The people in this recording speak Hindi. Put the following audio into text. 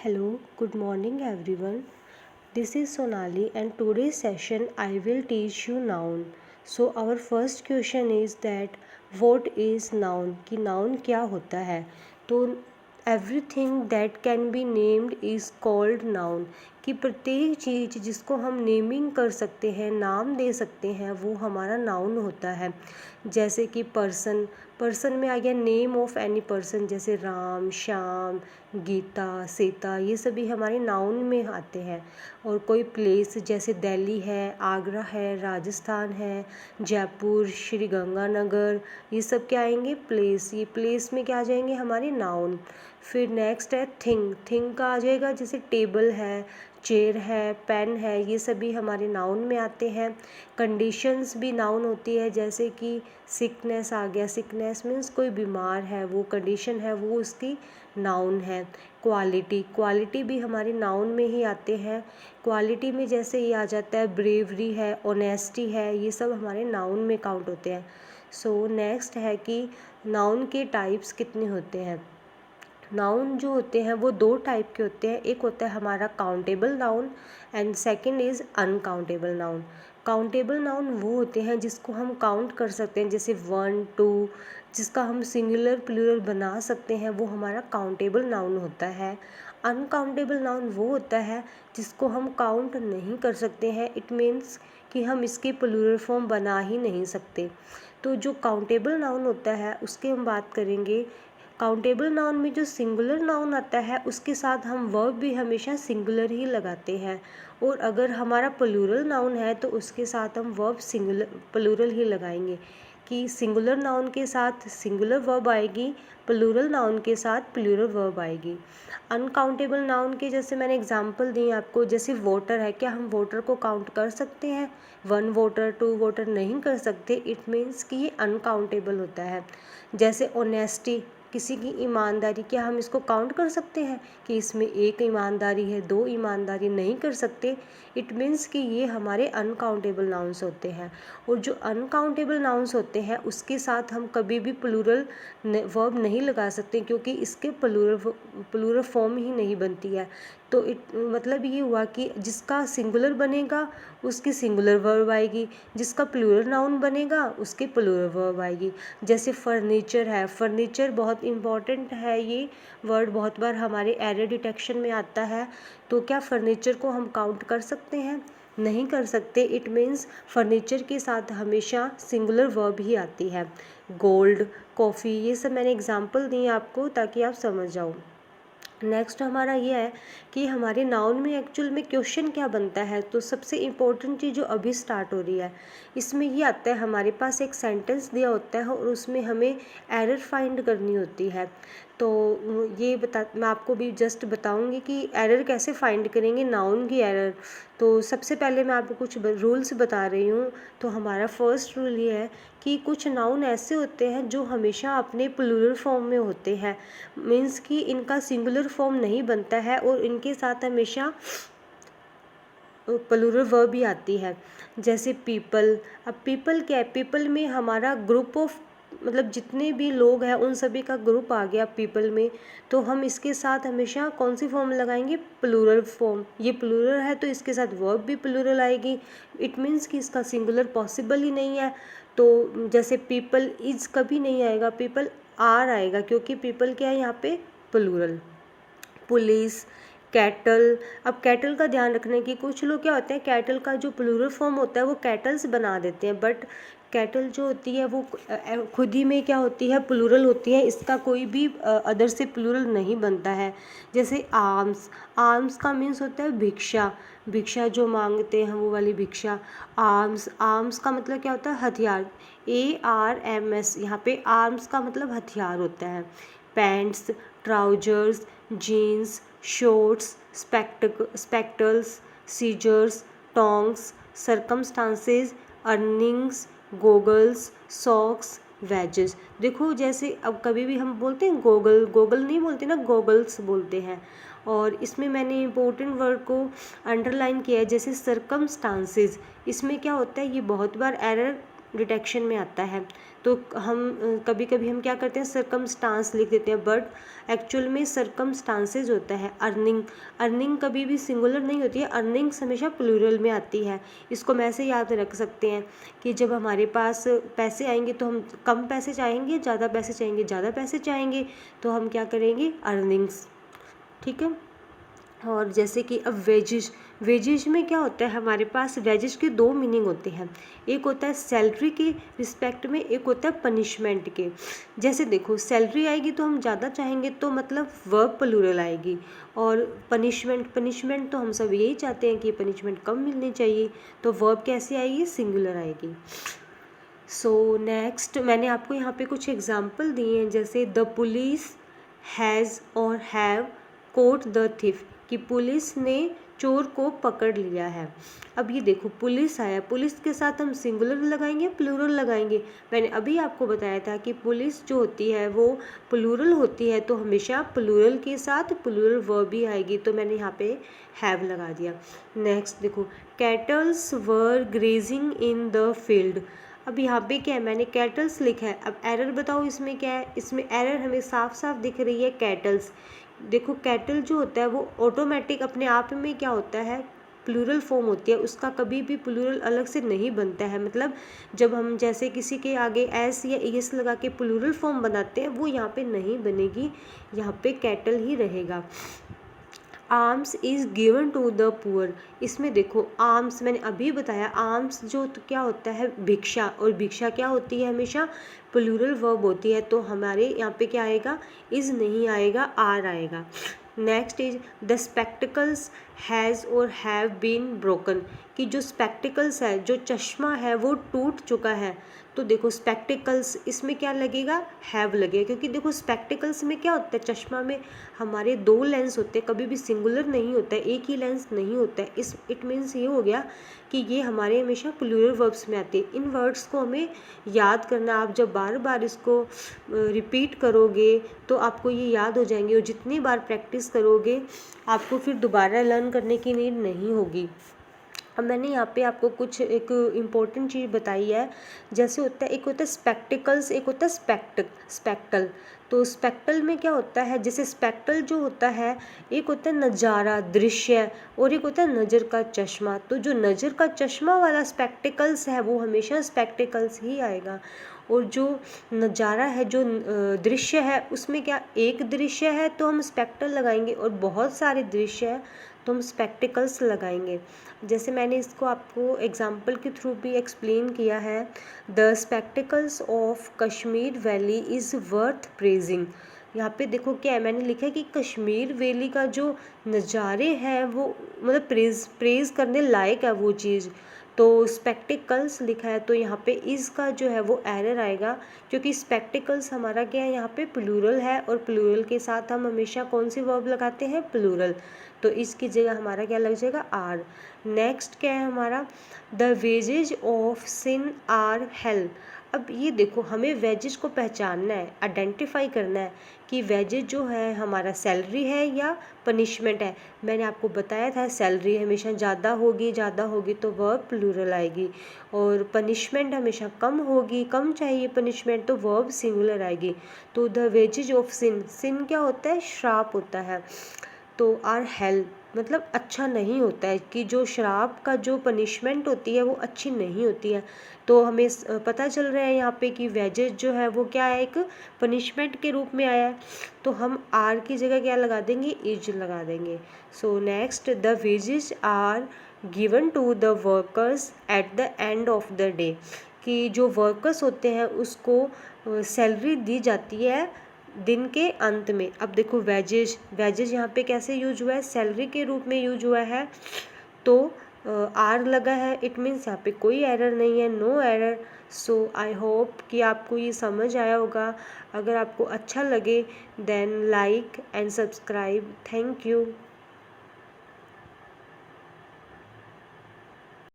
Hello, good morning everyone. This is Sonali and today's session I will teach you noun. So our first question is that what is noun? कि noun क्या होता है? तो everything that can be named is called noun. कि प्रत्येक चीज़ जिसको हम नेमिंग कर सकते हैं, नाम दे सकते हैं, वो हमारा नाउन होता है। जैसे कि पर्सन में आ गया नेम ऑफ एनी पर्सन, जैसे राम, श्याम, गीता, सीता, ये सभी हमारे नाउन में आते हैं। और कोई प्लेस जैसे दिल्ली है, आगरा है, राजस्थान है, जयपुर, श्री गंगानगर, ये सब क्या आएंगे? प्लेस। ये प्लेस में क्या आ जाएंगे? हमारे नाउन। फिर नेक्स्ट है थिंग का आ जाएगा, जैसे टेबल है, चेयर है, पेन है, ये सभी हमारे नाउन में आते हैं। कंडीशंस भी नाउन होती है, जैसे कि सिकनेस आ गया, सिकनेस मीन्स कोई बीमार है, वो कंडीशन है, वो उसकी नाउन है। क्वालिटी भी हमारे नाउन में ही आते हैं। क्वालिटी में जैसे ये आ जाता है ब्रेवरी है, ऑनेस्टी है, ये सब हमारे नाउन में काउंट होते हैं। सो नेक्स्ट है कि नाउन के टाइप्स कितने होते हैं। नाउन जो होते हैं वो दो टाइप के होते हैं। एक होता है हमारा countable noun and second is uncountable noun. Countable noun वो होते हैं जिसको हम काउंट कर सकते हैं, जैसे 1, 2, जिसका हम सिंगुलर प्लूरल बना सकते हैं, वो हमारा काउंटेबल नाउन होता है। अनकाउंटेबल नाउन वो होता है जिसको हम काउंट नहीं कर सकते हैं, इट मीन्स कि हम इसकी प्लूरल फॉर्म बना ही नहीं सकते। तो जो काउंटेबल नाउन होता है उसकी हम बात करेंगे। काउंटेबल नाउन में जो सिंगुलर नाउन आता है उसके साथ हम वर्ब भी हमेशा सिंगुलर ही लगाते हैं, और अगर हमारा प्लूरल नाउन है तो उसके साथ हम वर्ब सिंगुलर प्लूरल ही लगाएंगे। कि सिंगुलर नाउन के साथ सिंगुलर वर्ब आएगी, प्लूरल नाउन के साथ प्लूरल वर्ब आएगी। अनकाउंटेबल नाउन के जैसे मैंने एग्जांपल दी आपको, जैसे वोटर है, क्या हम वोटर को काउंट कर सकते हैं? 1 वोटर, 2 वोटर नहीं कर सकते, इट मीन्स कि ये अनकाउंटेबल होता है। जैसे ऑनेस्टी, किसी की ईमानदारी, क्या हम इसको काउंट कर सकते हैं कि इसमें एक ईमानदारी है, 2 ईमानदारी? नहीं कर सकते, इट मीन्स कि ये हमारे अनकाउंटेबल नाउन्स होते हैं। और जो अनकाउंटेबल नाउन्स होते हैं उसके साथ हम कभी भी प्लूरल वर्ब नहीं लगा सकते, क्योंकि इसके प्लूरल फॉर्म ही नहीं बनती है। तो मतलब ये हुआ कि जिसका सिंगुलर बनेगा उसकी सिंगुलर वर्ब आएगी, जिसका प्लूरल नाउन बनेगा उसके प्लूरल वर्ब आएगी। जैसे फर्नीचर है, फर्नीचर बहुत इम्पॉर्टेंट है, ये वर्ड बहुत बार हमारे एरर डिटेक्शन में आता है। तो क्या फर्नीचर को हम काउंट कर सकते हैं? नहीं कर सकते, इट मीन्स फर्नीचर के साथ हमेशा सिंगुलर वर्ब ही आती है। गोल्ड, कॉफ़ी, ये सब मैंने एग्जांपल दिए आपको ताकि आप समझ जाओ। नेक्स्ट हमारा ये है कि हमारे नाउन में एक्चुअल में क्वेश्चन क्या बनता है। तो सबसे इम्पोर्टेंट चीज़ जो अभी स्टार्ट हो रही है इसमें ये आता है, हमारे पास एक सेंटेंस दिया होता है और उसमें हमें एरर फाइंड करनी होती है। तो ये मैं आपको भी जस्ट बताऊंगी कि एरर कैसे फाइंड करेंगे, नाउन की एरर। तो सबसे पहले मैं आपको कुछ रूल्स बता रही हूँ। तो हमारा फर्स्ट रूल ये है कि कुछ नाउन ऐसे होते हैं जो हमेशा अपने प्लूरल फॉर्म में होते हैं, मीन्स कि इनका सिंगुलर फॉर्म नहीं बनता है और इनके साथ हमेशा प्लूरल वर्ब भी आती है। जैसे पीपल, अब पीपल क्या है? पीपल में हमारा ग्रुप ऑफ, मतलब जितने भी लोग हैं उन सभी का ग्रुप आ गया पीपल में। तो हम इसके साथ हमेशा कौन सी फॉर्म लगाएंगे? Plural form. ये प्लूरल है तो इसके साथ वर्ब भी प्लूरल आएगी, इट मीन्स कि इसका सिंगुलर पॉसिबल ही नहीं है। तो जैसे पीपल इज कभी नहीं आएगा, पीपल आर आएगा, क्योंकि पीपल क्या है यहाँ पे? प्लूरल। पुलिस, कैटल, अब कैटल का ध्यान रखने की, कुछ लोग क्या होते हैं कैटल का जो प्लूरल फॉर्म होता है वो कैटल्स बना देते हैं, बट कैटल जो होती है वो खुद ही में क्या होती है? प्लूरल होती है, इसका कोई भी अदर से प्लूरल नहीं बनता है। जैसे आर्म्स, आर्म्स का मीन्स होता है भिक्षा, भिक्षा जो मांगते हैं वो वाली भिक्षा। आर्म्स, आर्म्स का मतलब क्या होता है? हथियार, ARMS, यहाँ पे आर्म्स का मतलब हथियार होता है। Pants, trousers, jeans, shorts, spectacles, scissors, tongs, circumstances, earnings, goggles, socks, wages. देखो जैसे अब कभी भी हम बोलते हैं गोगल, गोगल नहीं बोलते ना, गोगल्स बोलते हैं। और इसमें मैंने इम्पोर्टेंट वर्ड को अंडरलाइन किया है, जैसे सर्कमस्टांसेस, इसमें क्या होता है? ये बहुत बार एरर डिटेक्शन में आता है। तो हम कभी कभी हम क्या करते हैं, सरकमस्टांस लिख देते हैं, बट एक्चुअल में सरकमस्टांसेज होता है। अर्निंग, अर्निंग कभी भी सिंगुलर नहीं होती है, अर्निंग्स हमेशा प्लूरल में आती है। इसको हम ऐसे याद रख सकते हैं कि जब हमारे पास पैसे आएंगे तो हम कम पैसे चाहेंगे, ज़्यादा पैसे चाहेंगे, ज़्यादा पैसे चाहेंगे, तो हम क्या करेंगे, अर्निंग्स। ठीक है। और जैसे कि अब वेजेस, वेजेस में क्या होता है, हमारे पास वेजेस के दो मीनिंग होते हैं। एक होता है सैलरी के रिस्पेक्ट में, एक होता है पनिशमेंट के। जैसे देखो, सैलरी आएगी तो हम ज़्यादा चाहेंगे, तो मतलब वर्ब प्लूरल आएगी। और पनिशमेंट, पनिशमेंट तो हम सब यही चाहते हैं कि पनिशमेंट कम मिलनी चाहिए, तो वर्ब कैसे आएगी, सिंगुलर आएगी। सो नेक्स्ट मैंने आपको यहाँ पे कुछ एग्जाम्पल दिए हैं, जैसे द पुलिस हैज़ और हैव कोट द थिफ, कि पुलिस ने चोर को पकड़ लिया है। अब ये देखो, पुलिस आया, पुलिस के साथ हम सिंगुलर लगाएंगे, प्लूरल लगाएंगे। मैंने अभी आपको बताया था कि पुलिस जो होती है वो प्लूरल होती है, तो हमेशा प्लूरल के साथ प्लूरल वर्ब भी आएगी, तो मैंने यहाँ पे हैव लगा दिया। नेक्स्ट देखो, kettles were grazing in the field. अब यहाँ पे क्या है, मैंने कैटल्स लिखा है। अब एरर बताओ इसमें क्या है, इसमें एरर हमें साफ साफ दिख रही है, कैटल्स। देखो, कैटल जो होता है वो ऑटोमेटिक अपने आप में क्या होता है, प्लूरल फॉर्म होती है, उसका कभी भी प्लूरल अलग से नहीं बनता है। मतलब जब हम जैसे किसी के आगे एस या एस लगा के प्लूरल फॉर्म बनाते हैं, वो यहाँ पे नहीं बनेगी, यहाँ पे कैटल ही रहेगा। Arms is given to the poor. इसमें देखो, आर्म्स मैंने अभी बताया, आर्म्स जो तो क्या होता है, भिक्षा, और भिक्षा क्या होती है, हमेशा प्लूरल वर्ब होती है, तो हमारे यहाँ पे क्या आएगा, इज़ नहीं आएगा, आर आएगा। Next is the spectacles has और हैव बीन ब्रोकन, कि जो स्पेक्टिकल्स है, जो चश्मा है, वो टूट चुका है। तो देखो, स्पेक्टिकल्स इसमें क्या लगेगा, हैव लगेगा, क्योंकि देखो स्पेक्टिकल्स में क्या होता है, चश्मा में हमारे दो लेंस होते हैं, कभी भी सिंगुलर नहीं होता है, एक ही लेंस नहीं होता है। इस इट मीन्स ये हो गया कि ये हमारे हमेशा प्लूरल वर्ब्स में आते हैं। इन वर्ड्स को हमें याद करना, आप जब बार बार इसको रिपीट करोगे तो आपको ये याद हो जाएंगे, और जितनी बार प्रैक्टिस करोगे आपको फिर दोबारा लर्न करने की नीड नहीं होगी। अब मैंने यहाँ पे आपको कुछ एक इम्पोर्टेंट चीज़ बताई है, जैसे होता है, एक होता है स्पेक्टिकल्स, एक होता है स्पेक्टल। तो स्पेक्टल में क्या होता है, जैसे स्पेक्टल जो होता है, एक होता है नज़ारा, दृश्य, और एक होता है नज़र का चश्मा। तो जो नज़र का चश्मा वाला स्पेक्टिकल्स है वो हमेशा स्पेक्टिकल्स ही आएगा, और जो नज़ारा है, जो दृश्य है, उसमें क्या एक दृश्य है तो हम स्पेक्टल लगाएंगे, और बहुत सारे दृश्य है तो हम स्पेक्टिकल्स लगाएंगे। जैसे मैंने इसको आपको एग्जाम्पल के थ्रू भी एक्सप्लेन किया है, the spectacles of Kashmir valley is worth praising. यहाँ पे देखो क्या है, मैंने लिखा है कि कश्मीर वैली का जो नज़ारे हैं वो मतलब प्रेज करने लायक है वो चीज़, तो स्पेक्टिकल्स लिखा है, तो यहाँ पे इज़ का जो है वो एरर आएगा, क्योंकि स्पेक्टिकल्स हमारा क्या है, यहाँ पे प्लूरल है, और प्लूरल के साथ हम हमेशा कौन सी वर्ब लगाते हैं, प्लूरल, तो इसकी जगह हमारा क्या लग जाएगा, आर। नेक्स्ट क्या है हमारा, the wages of sin are hell. अब ये देखो, हमें वेजेज को पहचानना है, आइडेंटिफाई करना है कि वेजेज जो है हमारा सैलरी है या पनिशमेंट है। मैंने आपको बताया था सैलरी हमेशा ज़्यादा होगी तो वर्ब प्लूरल आएगी, और पनिशमेंट हमेशा कम होगी, कम चाहिए पनिशमेंट, तो वर्ब सिंगुलर आएगी। तो द वेजेज ऑफ सिन, सिन क्या होता है, श्राप होता है, तो आर हेल मतलब अच्छा नहीं होता है, कि जो श्राप का जो पनिशमेंट होती है वो अच्छी नहीं होती है। तो हमें पता चल रहा है यहाँ पे कि वेजेज जो है वो क्या है, एक पनिशमेंट के रूप में आया है, तो हम आर की जगह क्या लगा देंगे, इज लगा देंगे। So next, the wages are given to the workers at the end of the day, कि जो वर्कर्स होते हैं उसको सैलरी दी जाती है दिन के अंत में। अब देखो, वेजेज, वेजेज यहाँ पे कैसे यूज हुआ है, सैलरी के रूप में यूज हुआ है, तो आर लगा है, इट मीन्स यहाँ पे कोई एरर नहीं है, no error. So I hope कि आपको ये समझ आया होगा। अगर आपको अच्छा लगे then like and subscribe. Thank you.